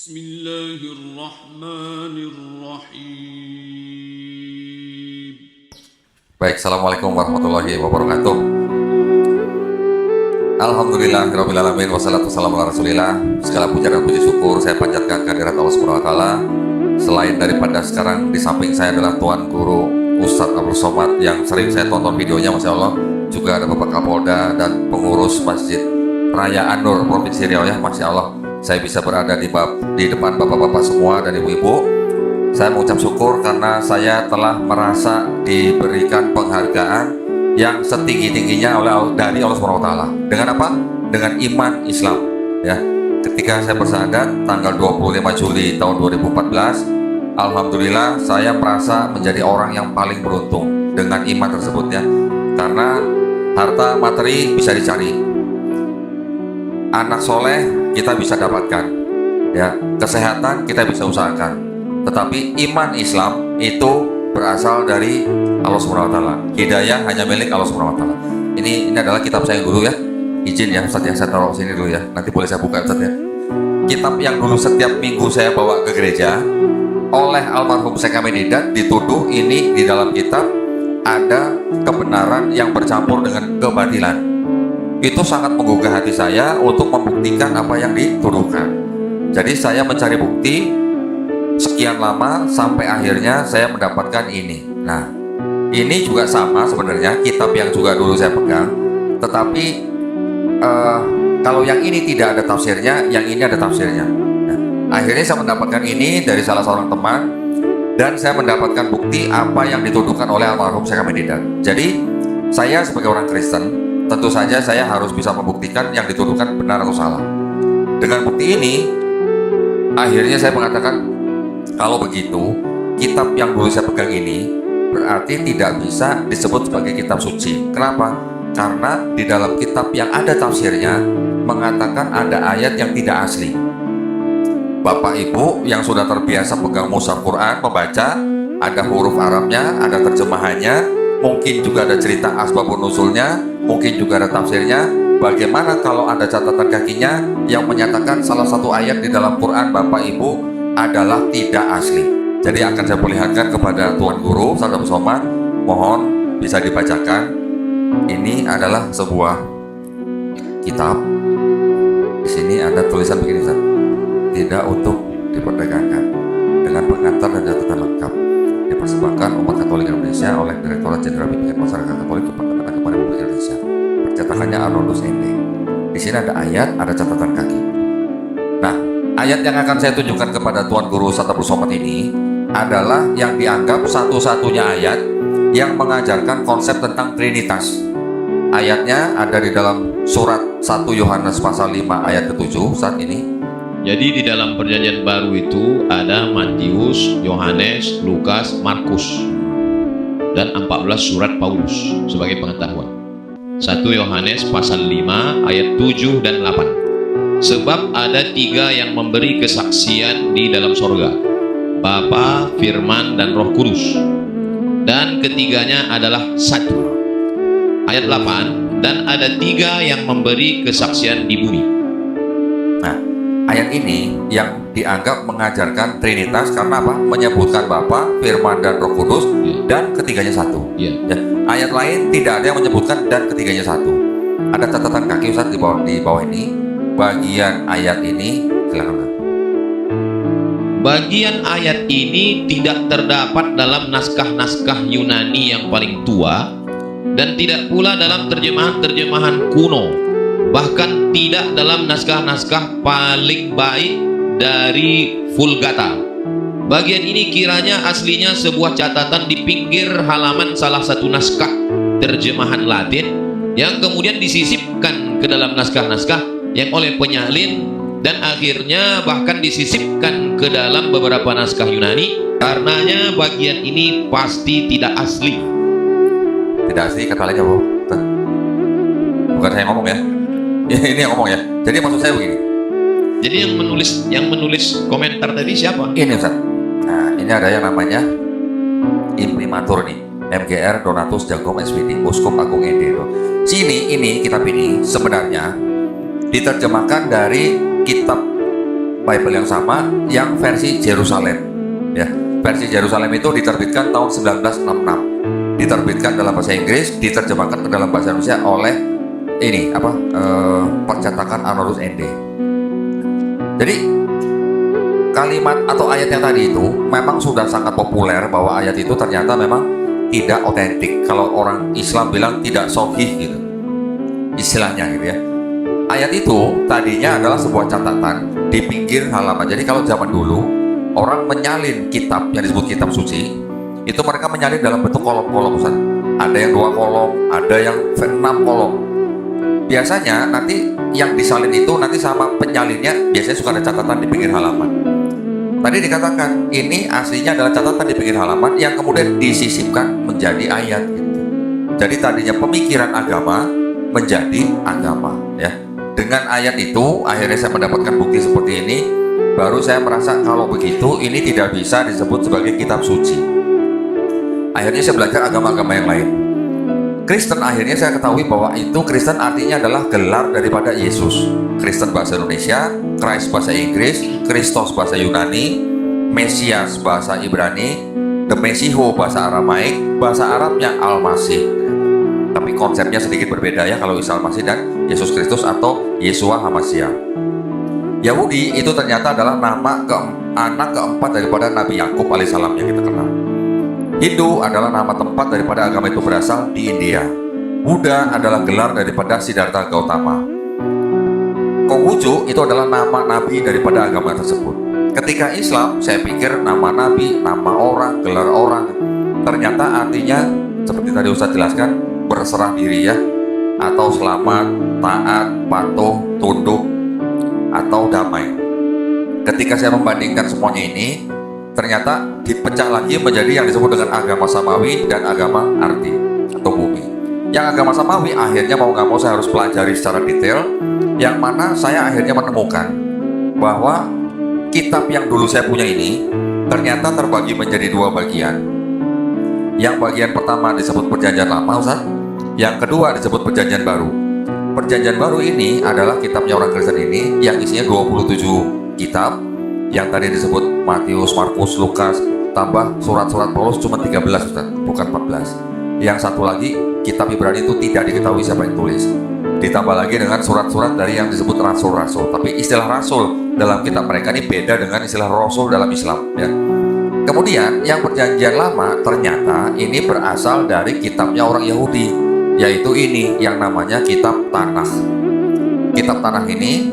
Bismillahirrahmanirrahim. Baik, Assalamualaikum warahmatullahi wabarakatuh. Alhamdulillahirrahmanirrahim. Wassalatu wassalamu ala rasulillah. Segala puja dan puji syukur saya panjatkan kehadirat Allah Subhanahu wa taala. Selain daripada sekarang di samping saya adalah Tuan Guru Ustadz Abdul Somad yang sering saya tonton videonya, Masya Allah. Juga ada Bapak Kapolda dan pengurus Masjid Raya An-Nur Provinsi Riau ya, Masya Allah. Saya bisa berada di depan bapak-bapak semua dan ibu-ibu. Saya mengucap syukur karena saya telah merasa diberikan penghargaan yang setinggi-tingginya dari Allah Subhanahu wa taala. Dengan apa? Dengan iman Islam ya. Ketika saya bersahadat tanggal 25 Juli tahun 2014, alhamdulillah saya merasa menjadi orang yang paling beruntung dengan iman tersebut ya. Karena harta materi bisa dicari, anak soleh kita bisa dapatkan ya, kesehatan kita bisa usahakan, tetapi iman Islam itu berasal dari Allah Subhanahu wa taala. Hidayah hanya milik Allah Subhanahu wa taala. Ini adalah kitab saya yang dulu ya. Izin ya Ustaz, yang saya taruh sini dulu ya. Nanti boleh saya buka Ustaz ya. Kitab yang dulu setiap minggu saya bawa ke gereja oleh almarhum Syekh Hamid Hidayat, dituduh ini di dalam kitab ada kebenaran yang bercampur dengan kebatilan. Itu sangat menggugah hati saya untuk membuktikan apa yang dituduhkan. Jadi saya mencari bukti sekian lama sampai akhirnya saya mendapatkan ini. Nah, ini juga sama sebenarnya, kitab yang juga dulu saya pegang. Tetapi kalau yang ini tidak ada tafsirnya, yang ini ada tafsirnya. Nah, akhirnya saya mendapatkan ini dari salah seorang teman, dan saya mendapatkan bukti apa yang dituduhkan oleh almarhum Syekh Hamid Hidayat. Jadi saya sebagai orang Kristen, tentu saja saya harus bisa membuktikan yang dituduhkan benar atau salah. Dengan bukti ini, akhirnya saya mengatakan, kalau begitu, kitab yang dulu saya pegang ini berarti tidak bisa disebut sebagai kitab suci. Kenapa? Karena di dalam kitab yang ada tafsirnya mengatakan ada ayat yang tidak asli. Bapak Ibu yang sudah terbiasa pegang mushaf Quran, membaca, ada huruf Arabnya, ada terjemahannya, mungkin juga ada cerita asbabun nuzulnya, mungkin juga ada tafsirnya. Bagaimana kalau ada catatan kakinya yang menyatakan salah satu ayat di dalam Quran Bapak Ibu adalah tidak asli? Jadi akan saya perlihatkan kepada Tuan Guru Ustadz Abdul Somad. Mohon bisa dibacakan. Ini adalah sebuah kitab. Di sini ada tulisan begini, Ustadz. Tidak untuk diperdagangkan, dengan pengantar dan catatan lengkap. Dipersembahkan umat Katolik Indonesia oleh Direktorat Jenderal Bimbingan Masyarakat Katolik Departemen Agama Republik Indonesia. Percetakannya Arnoldus ND. Di sini ada ayat, ada catatan kaki. Nah, ayat yang akan saya tunjukkan kepada Tuan Guru Ustadz Abdul Somad ini adalah yang dianggap satu-satunya ayat yang mengajarkan konsep tentang Trinitas. Ayatnya ada di dalam surat 1 Yohanes pasal 5 ayat ke-7 saat ini. Jadi di dalam perjanjian baru itu ada Matius, Yohanes, Lukas, Markus, dan 14 surat Paulus sebagai pengetahuan. 1 Yohanes pasal 5 ayat 7 dan 8. Sebab ada 3 yang memberi kesaksian di dalam sorga, Bapa, Firman, dan Roh Kudus, dan ketiganya adalah satu. Ayat 8, dan ada 3 yang memberi kesaksian di bumi. Nah, ayat ini yang dianggap mengajarkan Trinitas karena apa? Menyebutkan Bapa, Firman, dan Roh Kudus, dan ketiganya satu. Ya. Ayat lain tidak ada yang menyebutkan dan ketiganya satu. Ada catatan kaki Ustaz di bawah ini. Bagian ayat ini, silakan. Bagian ayat ini tidak terdapat dalam naskah-naskah Yunani yang paling tua, dan tidak pula dalam terjemahan-terjemahan kuno, bahkan tidak dalam naskah-naskah paling baik dari Vulgata. Bagian ini kiranya aslinya sebuah catatan di pinggir halaman salah satu naskah terjemahan Latin yang kemudian disisipkan ke dalam naskah-naskah yang oleh penyalin, dan akhirnya bahkan disisipkan ke dalam beberapa naskah Yunani. Karenanya bagian ini pasti tidak asli. Tidak asli kata lainnya, Bu. Bukan saya ngomong ya. Ini yang ngomong ya. Jadi maksud saya begini. Jadi yang menulis komentar tadi siapa? Ini Ustaz. Nah, ini ada yang namanya imprimatur nih, MGR Donatus Jagong SPD, Uskup Agung ND. Sini ini kitab ini sebenarnya diterjemahkan dari kitab Bible yang sama yang versi Yerusalem. Ya, versi Yerusalem itu diterbitkan tahun 1966. Diterbitkan dalam bahasa Inggris, diterjemahkan ke dalam bahasa Indonesia oleh ini percetakan Anorus ND. Jadi kalimat atau ayat yang tadi itu memang sudah sangat populer, bahwa ayat itu ternyata memang tidak otentik. Kalau orang Islam bilang tidak sahih gitu, istilahnya gitu ya. Ayat itu tadinya adalah sebuah catatan di pinggir halaman. Jadi kalau zaman dulu orang menyalin kitab yang disebut kitab suci, itu mereka menyalin dalam bentuk kolom-kolom, Ustaz. Ada yang 2 kolom, ada yang 6 kolom. Biasanya nanti yang disalin itu nanti sama penyalinnya biasanya suka ada catatan di pinggir halaman. Tadi dikatakan ini aslinya adalah catatan di pinggir halaman yang kemudian disisipkan menjadi ayat gitu. Jadi tadinya pemikiran agama menjadi agama ya. Dengan ayat itu akhirnya saya mendapatkan bukti seperti ini. Baru saya merasa kalau begitu ini tidak bisa disebut sebagai kitab suci. Akhirnya saya belajar agama-agama yang lain. Kristen, akhirnya saya ketahui bahwa itu Kristen artinya adalah gelar daripada Yesus. Kristen bahasa Indonesia, Christ bahasa Inggris, Kristos bahasa Yunani, Mesias bahasa Ibrani, The Mesiho bahasa Aramaik, bahasa Arabnya Al-Masih. Tapi konsepnya sedikit berbeda ya kalau Isa Al-Masih dan Yesus Kristus atau Yeshua HaMashiach. Yahudi itu ternyata adalah nama anak keempat daripada Nabi Yakub alaihissalam yang kita kenal. Hindu adalah nama tempat daripada agama itu berasal di India. Buddha adalah gelar daripada Siddhartha Gautama. Konghucu itu adalah nama nabi daripada agama tersebut. Ketika Islam, saya pikir nama nabi, nama orang, gelar orang. Ternyata artinya seperti tadi Ustaz jelaskan, berserah diri ya, atau selamat, taat, patuh, tunduk, atau damai. Ketika saya membandingkan semuanya ini, ternyata dipecah lagi menjadi yang disebut dengan agama samawi dan agama arti atau bumi. Yang agama samawi akhirnya mau nggak mau saya harus pelajari secara detail, yang mana saya akhirnya menemukan bahwa kitab yang dulu saya punya ini ternyata terbagi menjadi 2 bagian. Yang bagian pertama disebut Perjanjian Lama, Ustaz. Yang kedua disebut Perjanjian Baru. Perjanjian Baru ini adalah kitabnya orang Kristen ini yang isinya 27 kitab. Yang tadi disebut Matius, Markus, Lukas, tambah surat-surat Paulus cuma 13, Ustaz, bukan 14. Yang satu lagi kitab Ibrani itu tidak diketahui siapa yang tulis. Ditambah lagi dengan surat-surat dari yang disebut rasul-rasul. Tapi istilah rasul dalam kitab mereka ini beda dengan istilah rasul dalam Islam ya. Kemudian yang Perjanjian Lama ternyata ini berasal dari kitabnya orang Yahudi, yaitu ini yang namanya kitab Tanakh. Kitab Tanakh ini,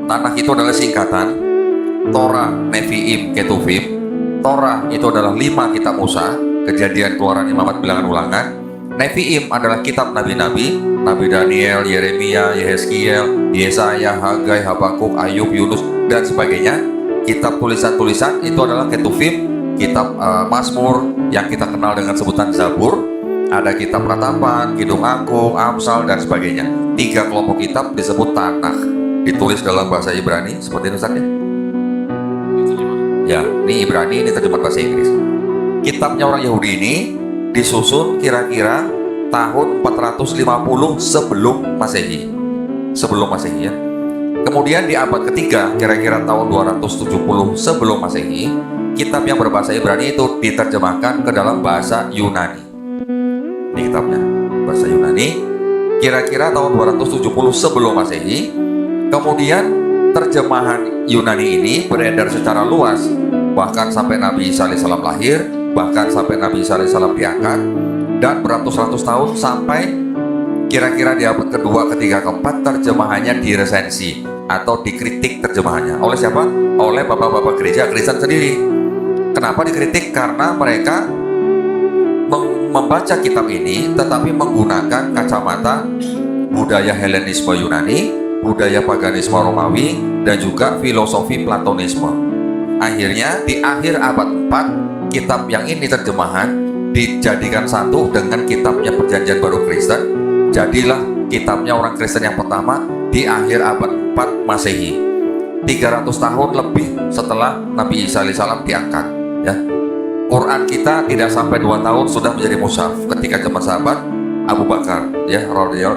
Tanakh itu adalah singkatan Torah, Nevi'im, Ketuvim. Torah itu adalah 5 kitab Musa, Kejadian, Keluaran, Imamat, Bilangan, Ulangan. Nevi'im adalah kitab nabi-nabi, Nabi Daniel, Yeremia, Yehezkiel, Yesaya, Hagai, Habakuk, Ayub, Yunus, dan sebagainya. Kitab tulisan-tulisan itu adalah Ketuvim, kitab Mazmur yang kita kenal dengan sebutan Zabur. Ada kitab Ratapan, Kidung Agung, Amsal, dan sebagainya. 3 kelompok kitab disebut Tanakh, ditulis dalam bahasa Ibrani seperti itu, Ustaz ya. Ya, ini Ibrani, ini terjemahan bahasa Inggris. Kitabnya orang Yahudi ini disusun kira-kira tahun 450 sebelum Masehi. Sebelum Masehi ya. Kemudian di abad ketiga, kira-kira tahun 270 sebelum Masehi, kitab yang berbahasa Ibrani itu diterjemahkan ke dalam bahasa Yunani. Ini kitabnya, bahasa Yunani. Kira-kira tahun 270 sebelum Masehi. Kemudian terjemahan Yunani ini beredar secara luas, bahkan sampai Nabi Isa alaihissalam lahir, bahkan sampai Nabi Isa alaihissalam diangkat, dan beratus-ratus tahun sampai kira-kira di abad kedua, ketiga, keempat terjemahannya diresensi atau dikritik terjemahannya. Oleh siapa? Oleh bapak-bapak gereja Kristen sendiri. Kenapa dikritik? Karena mereka membaca kitab ini tetapi menggunakan kacamata budaya Helenisme Yunani, budaya paganisme Romawi, dan juga filosofi Platonisme. Akhirnya di akhir abad 4, kitab yang ini terjemahan dijadikan satu dengan kitabnya Perjanjian Baru Kristen. Jadilah kitabnya orang Kristen yang pertama di akhir abad 4 Masehi, 300 tahun lebih setelah Nabi Isa alaihissalam diangkat ya. Quran kita tidak sampai 2 tahun sudah menjadi mushaf ketika zaman sahabat Abu Bakar ya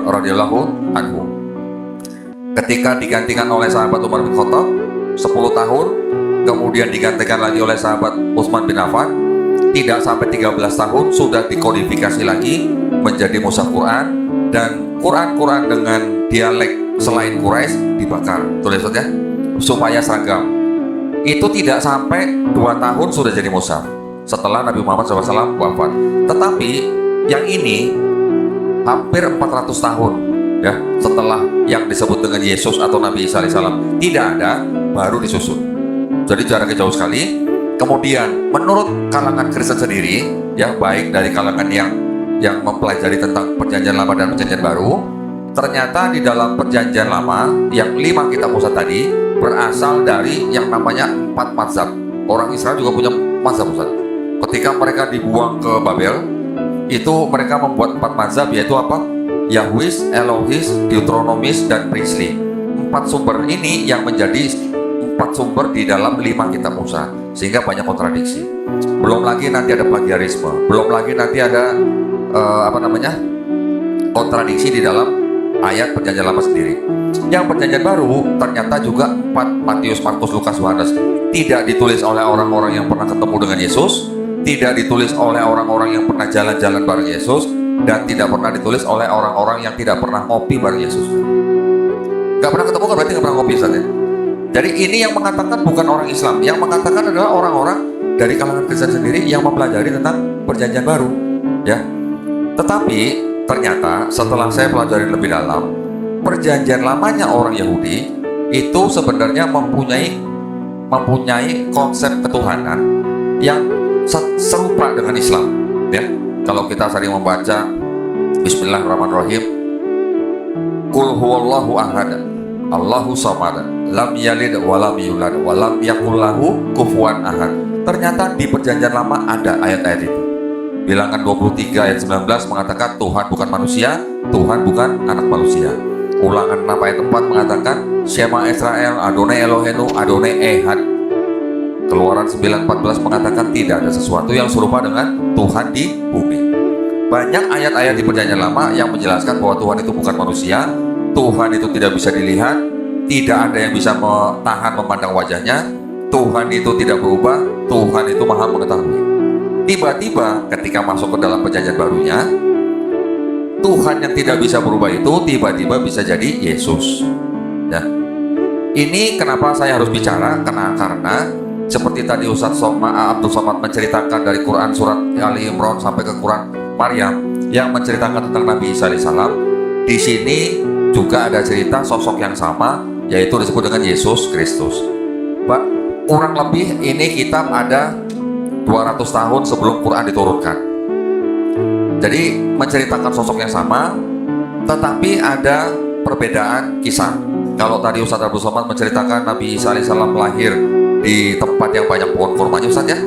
radhiyallahu anhu. Ketika digantikan oleh sahabat Umar bin Khattab, 10 tahun, kemudian digantikan lagi oleh sahabat Utsman bin Affan. Tidak sampai 13 tahun sudah dikodifikasi lagi menjadi mushaf Quran, dan Quran dengan dialek selain Quraisy dibakar, tulis ya, supaya seragam. Itu tidak sampai 2 tahun sudah jadi mushaf setelah Nabi Muhammad SAW wafat. Tetapi yang ini hampir 400 tahun ya setelah yang disebut dengan Yesus atau Nabi Isa alaihissalam tidak ada, baru disusun. Jadi jaraknya jauh sekali. Kemudian menurut kalangan Kristen sendiri ya, baik dari kalangan yang mempelajari tentang Perjanjian Lama dan Perjanjian Baru, ternyata di dalam Perjanjian Lama yang 5 kitab Musa tadi berasal dari yang namanya 4 mazhab. Orang Israel juga punya mazhab, Ustaz. Ketika mereka dibuang ke Babel, itu mereka membuat 4 mazhab, yaitu apa? Yahwis, Elohis, Deuteronomis, dan Priestly. 4 sumber ini yang menjadi 4 sumber di dalam 5 kitab Musa, sehingga banyak kontradiksi. Belum lagi nanti ada plagiarisme, belum lagi nanti ada kontradiksi di dalam ayat Perjanjian Lama sendiri. Yang Perjanjian Baru ternyata juga 4, Matius, Markus, Lukas, Yohanes, tidak ditulis oleh orang-orang yang pernah ketemu dengan Yesus, tidak ditulis oleh orang-orang yang pernah jalan-jalan bareng Yesus, dan tidak pernah ditulis oleh orang-orang yang tidak pernah ngopi bareng Yesus. Gak pernah ketemu kan berarti gak pernah ngopi, Ustaz ya? Jadi ini yang mengatakan bukan orang Islam, yang mengatakan adalah orang-orang dari kalangan Kristen sendiri yang mempelajari tentang Perjanjian Baru ya. Tetapi ternyata setelah saya pelajari lebih dalam, Perjanjian Lamanya orang Yahudi itu sebenarnya mempunyai konsep ketuhanan yang serupa dengan Islam ya. Kalau kita sering membaca Bismillahirrahmanirrahim, Qul huwallahu ahad, Allahu samad, lam yalid walam yulad walam yakul lahu kufuwan ahad. Ternyata di Perjanjian Lama ada ayat-ayat itu. Bilangan 23 ayat 19 mengatakan Tuhan bukan manusia, Tuhan bukan anak manusia. Ulangan 6 ayat 4 mengatakan Shema Israel, Adonai Elohenu, Adonai Ehad. Keluaran 9:14 mengatakan tidak ada sesuatu yang serupa dengan Tuhan di bumi. Banyak ayat-ayat di Perjanjian Lama yang menjelaskan bahwa Tuhan itu bukan manusia, Tuhan itu tidak bisa dilihat, tidak ada yang bisa tahan memandang wajahnya, Tuhan itu tidak berubah, Tuhan itu maha mengetahui. Tiba-tiba ketika masuk ke dalam Perjanjian Barunya, Tuhan yang tidak bisa berubah itu tiba-tiba bisa jadi Yesus ya. Ini kenapa saya harus bicara, karena seperti tadi Ustaz Abdul Somad menceritakan dari Quran surat Ali Imran sampai ke Quran Maryam yang menceritakan tentang Nabi Isa alaihissalam. Di sini juga ada cerita sosok yang sama, yaitu disebut dengan Yesus Kristus. Kurang lebih ini kitab ada 200 tahun sebelum Quran diturunkan. Jadi menceritakan sosok yang sama, tetapi ada perbedaan kisah. Kalau tadi Ustaz Abdul Somad menceritakan Nabi Isa alaihissalam lahir di tempat yang banyak pohon kurmanya, Ustaz ya.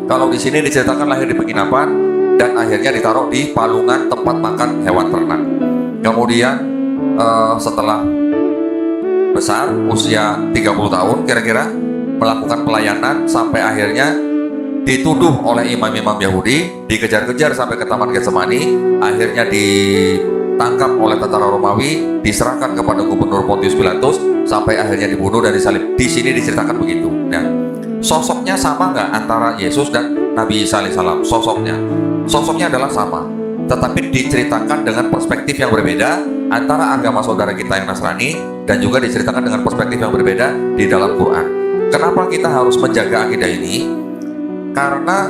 Kalau di sini diceritakan lahir di penginapan dan akhirnya ditaruh di palungan tempat makan hewan ternak. Kemudian setelah besar, usia 30 tahun kira-kira, melakukan pelayanan sampai akhirnya dituduh oleh imam-imam Yahudi, dikejar-kejar sampai ke Taman Getsemani, akhirnya ditangkap oleh tentara Romawi, diserahkan kepada Gubernur Pontius Pilatus, sampai akhirnya dibunuh dan disalib. Di sini diceritakan begitu. Nah, sosoknya sama nggak antara Yesus dan Nabi Isa alaihissalam? Sosoknya adalah sama, tetapi diceritakan dengan perspektif yang berbeda antara agama saudara kita yang Nasrani, dan juga diceritakan dengan perspektif yang berbeda di dalam Quran. Kenapa kita harus menjaga akidah ini? Karena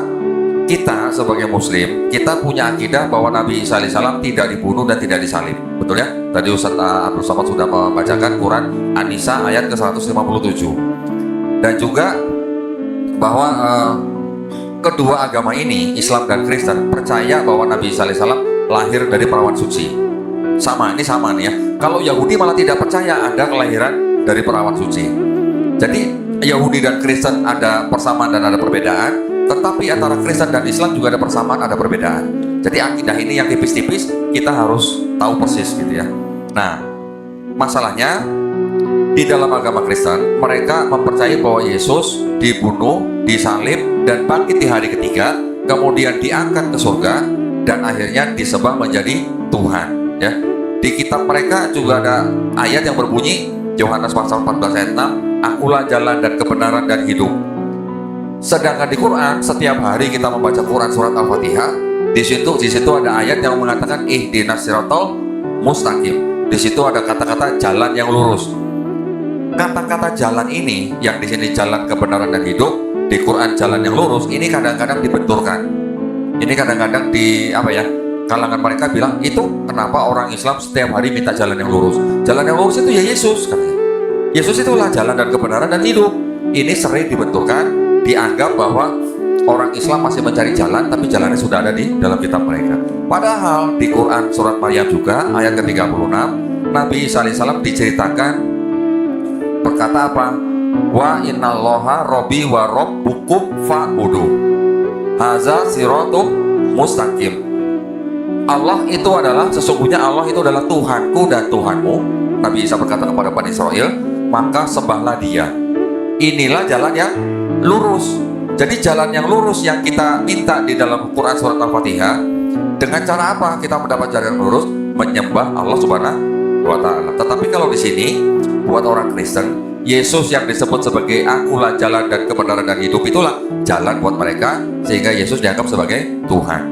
kita sebagai Muslim, kita punya akidah bahwa Nabi Isa alaihissalam tidak dibunuh dan tidak disalib. Betul ya? Tadi Ustaz Abdul Somad sudah membacakan Quran An-Nisa ayat ke-157. Dan juga bahwa kedua agama ini, Islam dan Kristen, percaya bahwa Nabi Isa alaihissalam lahir dari perawan suci. Ini sama nih ya. Kalau Yahudi malah tidak percaya ada kelahiran dari perawan suci. Jadi Yahudi dan Kristen ada persamaan dan ada perbedaan, tetapi antara Kristen dan Islam juga ada persamaan, ada perbedaan. Jadi akidah ini yang tipis-tipis kita harus tahu persis gitu ya. Nah, masalahnya di dalam agama Kristen mereka mempercayai bahwa Yesus dibunuh, disalib, dan bangkit di hari ketiga, kemudian diangkat ke surga, dan akhirnya disembah menjadi Tuhan ya. Di kitab mereka juga ada ayat yang berbunyi, Yohanes pasal 14 ayat 6, akulah jalan dan kebenaran dan hidup. Sedangkan di Quran, setiap hari kita membaca Quran surat Al-Fatihah, di situ ada ayat yang mengatakan ihdinas siratal mustaqim. Di situ ada kata-kata jalan yang lurus. Kata-kata jalan ini yang di sini jalan kebenaran dan hidup, di Quran jalan yang lurus, ini kadang-kadang dibenturkan. Ini kadang-kadang kalangan mereka bilang, itu kenapa orang Islam setiap hari minta jalan yang lurus? Jalan yang lurus itu ya Yesus, katanya. Yesus itulah jalan dan kebenaran dan hidup. Ini sering dibenturkan, dianggap bahwa orang Islam masih mencari jalan, tapi jalannya sudah ada di dalam kitab mereka. Padahal di Quran surat Maryam juga ayat ke-36, Nabi Isa alaihissalam diceritakan berkata apa? Wa innallaha robbi wa robbukum fa'budu haza siratum mustaqim. Allah itu adalah, sesungguhnya Allah itu adalah Tuhanku dan Tuhanmu. Nabi Isa berkata kepada Bani Israel, maka sembahlah dia. Inilah jalan yang lurus. Jadi jalan yang lurus yang kita minta di dalam Quran surat Al-Fatihah, dengan cara apa kita mendapat jalan yang lurus? Menyembah Allah Subhanahu wa Ta'ala. Tetapi kalau di sini buat orang Kristen, Yesus yang disebut sebagai akulah jalan dan kebenaran dan hidup, itulah jalan buat mereka, sehingga Yesus dianggap sebagai Tuhan.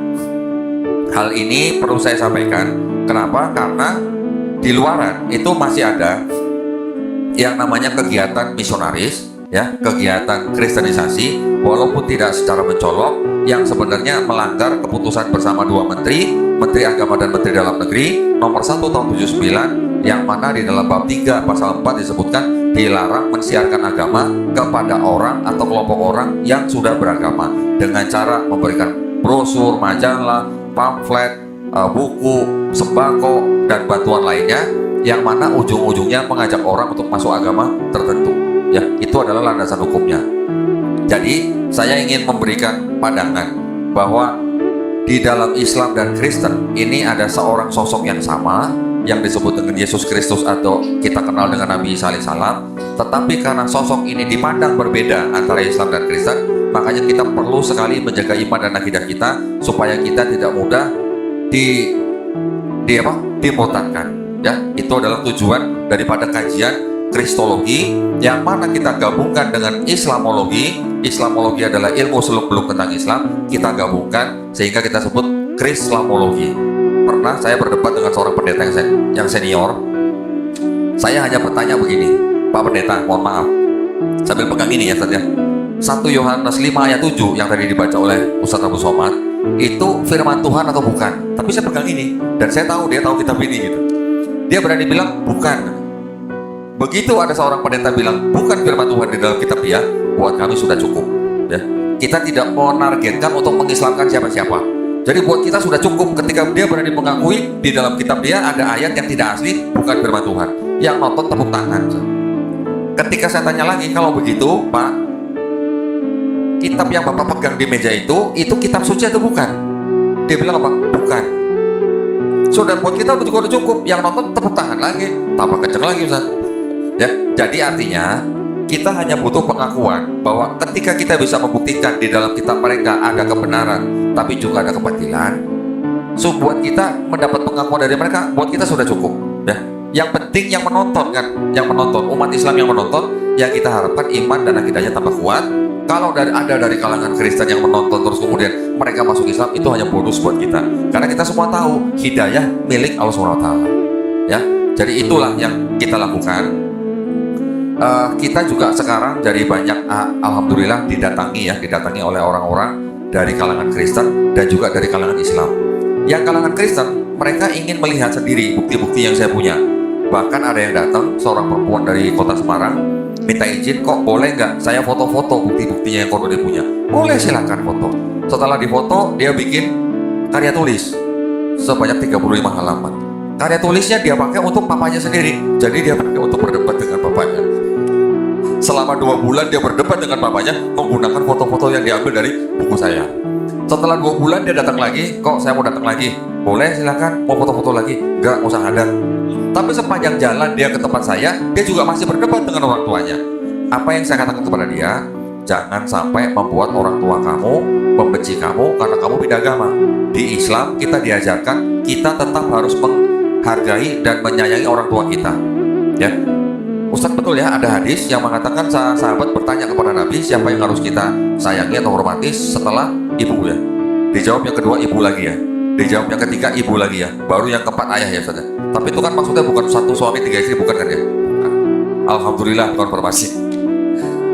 Hal ini perlu saya sampaikan. Kenapa? Karena di luaran itu masih ada yang namanya kegiatan misionaris, ya, kegiatan kristenisasi, walaupun tidak secara mencolok, yang sebenarnya melanggar keputusan bersama dua menteri, Menteri Agama dan Menteri Dalam Negeri nomor 1 tahun 79, yang mana di dalam bab 3 pasal 4 disebutkan dilarang mensiarkan agama kepada orang atau kelompok orang yang sudah beragama dengan cara memberikan brosur, majalah, pamflet, buku, sembako, dan bantuan lainnya, yang mana ujung-ujungnya mengajak orang untuk masuk agama tertentu. Ya, itu adalah landasan hukumnya. Jadi, saya ingin memberikan pandangan bahwa di dalam Islam dan Kristen ini ada seorang sosok yang sama, yang disebut dengan Yesus Kristus atau kita kenal dengan Nabi Isa alaihissalam. Tetapi karena sosok ini dipandang berbeda antara Islam dan Kristen, makanya kita perlu sekali menjaga iman dan akidah kita supaya kita tidak mudah dimurtadkan. Ya, itu adalah tujuan daripada kajian Kristologi, yang mana kita gabungkan dengan Islamologi. Islamologi adalah ilmu seluk-beluk tentang Islam, kita gabungkan sehingga kita sebut Krislamologi. Pernah saya berdebat dengan seorang pendeta yang senior. Saya hanya bertanya begini, Pak Pendeta, mohon maaf, sambil pegang ini ya Ustaz ya, 1 Yohanes 5 ayat 7 yang tadi dibaca oleh Ustaz Abu Somad, itu firman Tuhan atau bukan? Tapi saya pegang ini, dan saya tahu dia tahu kitab ini gitu. Dia berani bilang bukan. Begitu ada seorang pendeta bilang bukan firman Tuhan di dalam kitab dia, buat kami sudah cukup. Ya, kita tidak mau menargetkan untuk mengislamkan siapa-siapa. Jadi buat kita sudah cukup ketika dia berani mengakui di dalam kitab dia ada ayat yang tidak asli, bukan firman Tuhan. Yang nonton tepuk tangan. Ketika saya tanya lagi, kalau begitu Pak, kitab yang Bapak pegang di meja itu kitab suci atau bukan? Dia bilang apa? Bukan. Sudah buat kita udah cukup. Yang nonton tepuk tangan lagi, tambah kenceng lagi Ustaz. Ya, jadi artinya kita hanya butuh pengakuan bahwa ketika kita bisa membuktikan di dalam kitab mereka ada kebenaran, tapi juga ada kebatilan. So buat kita mendapat pengakuan dari mereka, buat kita sudah cukup. Ya, yang penting yang menonton kan, yang menonton, umat Islam yang menonton, yang kita harapkan iman dan akidahnya tambah kuat. Kalau ada dari kalangan Kristen yang menonton terus kemudian mereka masuk Islam, itu hanya bonus buat kita. Karena kita semua tahu hidayah milik Allah SWT. Ya, jadi itulah yang kita lakukan. Kita juga sekarang dari banyak alhamdulillah didatangi oleh orang-orang dari kalangan Kristen dan juga dari kalangan Islam. Yang kalangan Kristen mereka ingin melihat sendiri bukti-bukti yang saya punya. Bahkan ada yang datang, seorang perempuan dari kota Semarang, minta izin, kok boleh nggak saya foto-foto bukti-buktinya yang dia punya? Boleh, silakan foto. Setelah difoto, dia bikin karya tulis sebanyak 35 halaman. Karya tulisnya dia pakai untuk papanya sendiri. Jadi dia pakai untuk berdebat dengan papanya. Selama 2 bulan dia berdebat dengan papanya menggunakan foto-foto yang diambil dari buku saya. Setelah 2 bulan dia datang lagi, kok saya mau datang lagi? Boleh, silakan. Mau foto-foto lagi? Enggak, usah ada. Tapi sepanjang jalan dia ke tempat saya, dia juga masih berdebat dengan orang tuanya. Apa yang saya katakan kepada dia? Jangan sampai membuat orang tua kamu membenci kamu karena kamu beda agama. Di Islam kita diajarkan kita tetap harus menghargai dan menyayangi orang tua kita. Ya. Ustadz, betul ya, ada hadis yang mengatakan sahabat bertanya kepada Nabi, siapa yang harus kita sayangi atau hormati setelah ibu ya? Dijawab yang kedua ibu lagi ya. Dijawab yang ketiga ibu lagi ya. Baru yang keempat ayah ya Ustadz. Tapi itu kan maksudnya bukan satu suami 3 istri, bukan kan ya? Alhamdulillah, konfirmasi.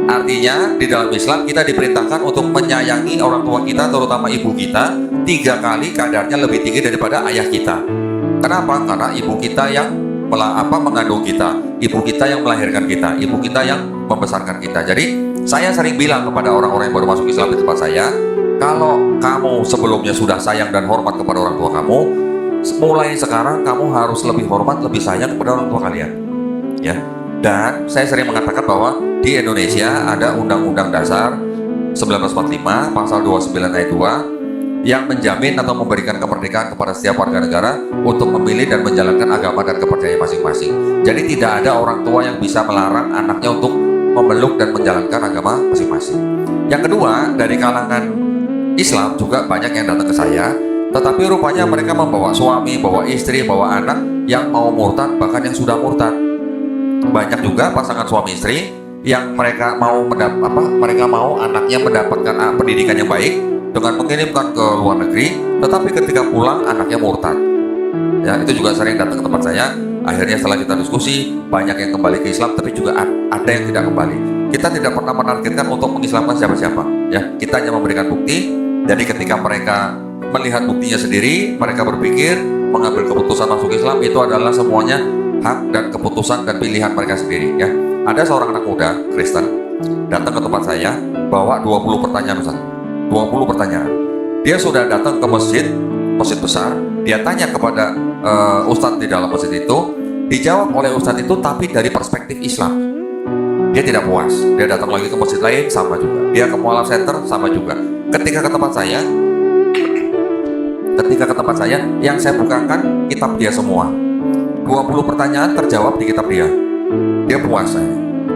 Artinya di dalam Islam kita diperintahkan untuk menyayangi orang tua kita, terutama ibu kita, 3 kali kadarnya lebih tinggi daripada ayah kita. Kenapa? Karena ibu kita yang mengandung kita, ibu kita yang melahirkan kita, ibu kita yang membesarkan kita. Jadi saya sering bilang kepada orang-orang yang baru masuk Islam di tempat saya, kalau kamu sebelumnya sudah sayang dan hormat kepada orang tua kamu, mulai sekarang kamu harus lebih hormat, lebih sayang kepada orang tua kalian. Ya. Dan saya sering mengatakan bahwa di Indonesia ada Undang-Undang Dasar 1945 pasal 29 ayat 2 yang menjamin atau memberikan kemerdekaan kepada setiap warga negara untuk memilih dan menjalankan agama dan kepercayaan masing-masing. Jadi tidak ada orang tua yang bisa melarang anaknya untuk memeluk dan menjalankan agama masing-masing. Yang kedua, dari kalangan Islam juga banyak yang datang ke saya, tetapi rupanya mereka membawa suami, bawa istri, bawa anak yang mau murtad, bahkan yang sudah murtad. Banyak juga pasangan suami istri yang mereka mau anaknya mendapatkan pendidikan yang baik dengan mengirimkan ke luar negeri, tetapi ketika pulang anaknya murtad. Ya, itu juga sering datang ke tempat saya. Akhirnya setelah kita diskusi, banyak yang kembali ke Islam, tapi juga ada yang tidak kembali. Kita tidak pernah menargetkan untuk mengislamkan siapa-siapa. Ya, kita hanya memberikan bukti. Jadi ketika mereka melihat buktinya sendiri, mereka berpikir mengambil keputusan masuk Islam itu adalah semuanya hak dan keputusan dan pilihan mereka sendiri. Ya, ada seorang anak muda Kristen datang ke tempat saya bawa 20 pertanyaan Ustaz. 20 pertanyaan. Dia sudah datang ke masjid besar. Dia tanya kepada ustadz di dalam masjid itu, dijawab oleh ustadz itu tapi dari perspektif Islam. Dia tidak puas. Dia datang lagi ke masjid lain, sama juga. Dia ke Mualaf Center, sama juga. Ketika ke tempat saya, yang saya bukakan kitab dia semua. 20 pertanyaan terjawab di kitab dia. Dia puas saya.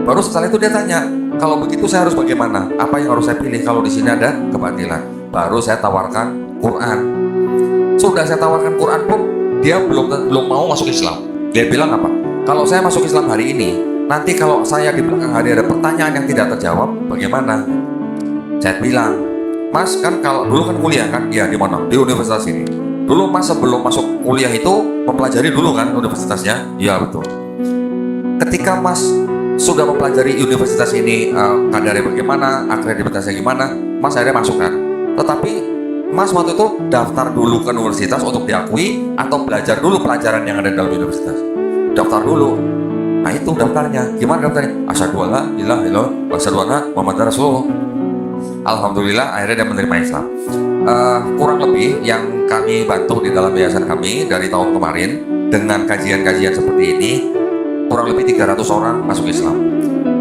Baru setelah itu dia tanya, kalau begitu saya harus bagaimana? Apa yang harus saya pilih kalau di sini ada kebatilan? Baru saya tawarkan Quran. Sudah saya tawarkan Quran pun dia belum mau masuk Islam. Dia bilang apa? Kalau saya masuk Islam hari ini, nanti kalau saya di belakang hari ada pertanyaan yang tidak terjawab, bagaimana? Saya bilang, Mas kan kalau dulu kan kuliah kan? Iya, di mana? Di universitas ini. Dulu Mas sebelum masuk kuliah itu mempelajari dulu kan universitasnya? Iya, betul. Ketika Mas sudah mempelajari universitas ini kadarnya bagaimana, akreditasinya gimana, Mas akhirnya masuk kan. Tetapi Mas waktu itu daftar dulu ke universitas untuk diakui atau belajar dulu pelajaran yang ada dalam universitas? Daftar dulu. Nah itu daftarnya. Gimana daftarnya? Asyhadu alla ilaha illallah wa asyhadu anna Muhammadar Rasulullah. Alhamdulillah akhirnya dia menerima Islam. Kurang lebih yang kami bantu di dalam yayasan kami dari tahun kemarin dengan kajian-kajian seperti ini, kurang lebih 300 orang masuk Islam.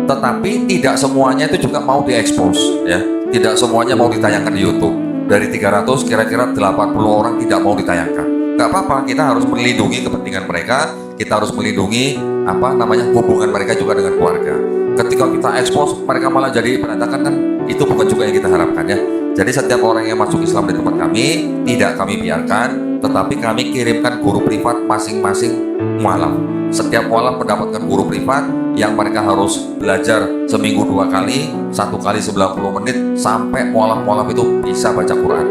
Tetapi tidak semuanya itu juga mau diekspos ya. Tidak semuanya mau ditayangkan di YouTube. Dari 300 kira-kira 80 orang tidak mau ditayangkan. Gak apa-apa, kita harus melindungi kepentingan mereka, kita harus melindungi hubungan mereka juga dengan keluarga. Ketika kita ekspos mereka malah jadi berantakan kan, itu bukan juga yang kita harapkan ya. Jadi setiap orang yang masuk Islam di tempat kami tidak kami biarkan, tetapi kami kirimkan guru privat masing-masing mualaf. Setiap mualaf mendapatkan guru privat yang mereka harus belajar seminggu 2 kali, 1 kali 90 menit sampai mualaf-mualaf itu bisa baca Quran.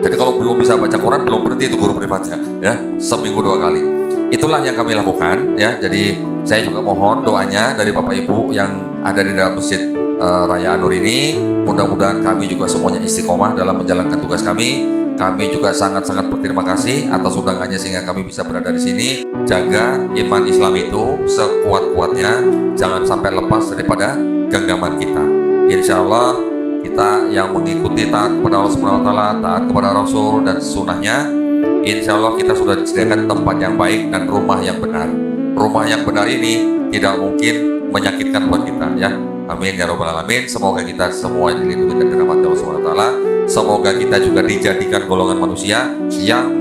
Jadi kalau belum bisa baca Quran belum berhenti itu guru privatnya ya, seminggu 2 kali. Itulah yang kami lakukan ya. Jadi saya juga mohon doanya dari Bapak Ibu yang ada di dalam Masjid Raya An-Nur ini. Mudah-mudahan kami juga semuanya istiqomah dalam menjalankan tugas kami. Kami juga sangat-sangat berterima kasih atas undangannya sehingga kami bisa berada di sini. Jaga iman Islam itu sekuat-kuatnya, jangan sampai lepas daripada genggaman kita. Insya Allah kita yang mengikuti taat kepada Allah Subhanahu Wa Taala, taat kepada Rasul dan sunnahnya, insya Allah kita sudah disediakan tempat yang baik dan rumah yang benar. Rumah yang benar ini tidak mungkin menyakitkan buat kita ya. Amin ya robbal alamin. Semoga kita semua dilindungi dan dirahmati Allah Subhanahu Wa Taala. Semoga kita juga dijadikan golongan manusia yang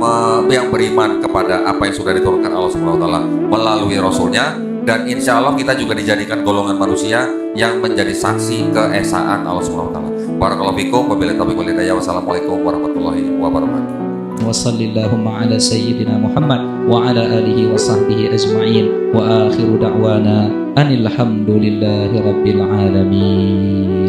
beriman kepada apa yang sudah diturunkan Allah Subhanahu Wa Taala melalui Rasulnya, dan insya Allah kita juga dijadikan golongan manusia yang menjadi saksi keesaan Allah Subhanahu Wa Taala. Barakallahu fikum, wabillahi taufiq wal hidayah. Wassalamualaikum warahmatullahi wabarakatuh. sallallahumma ala sayyidina Muhammad wa ala alihi wa sahbihi ajma'in wa akhiru da'wana anil hamdulillahi rabbil alamin.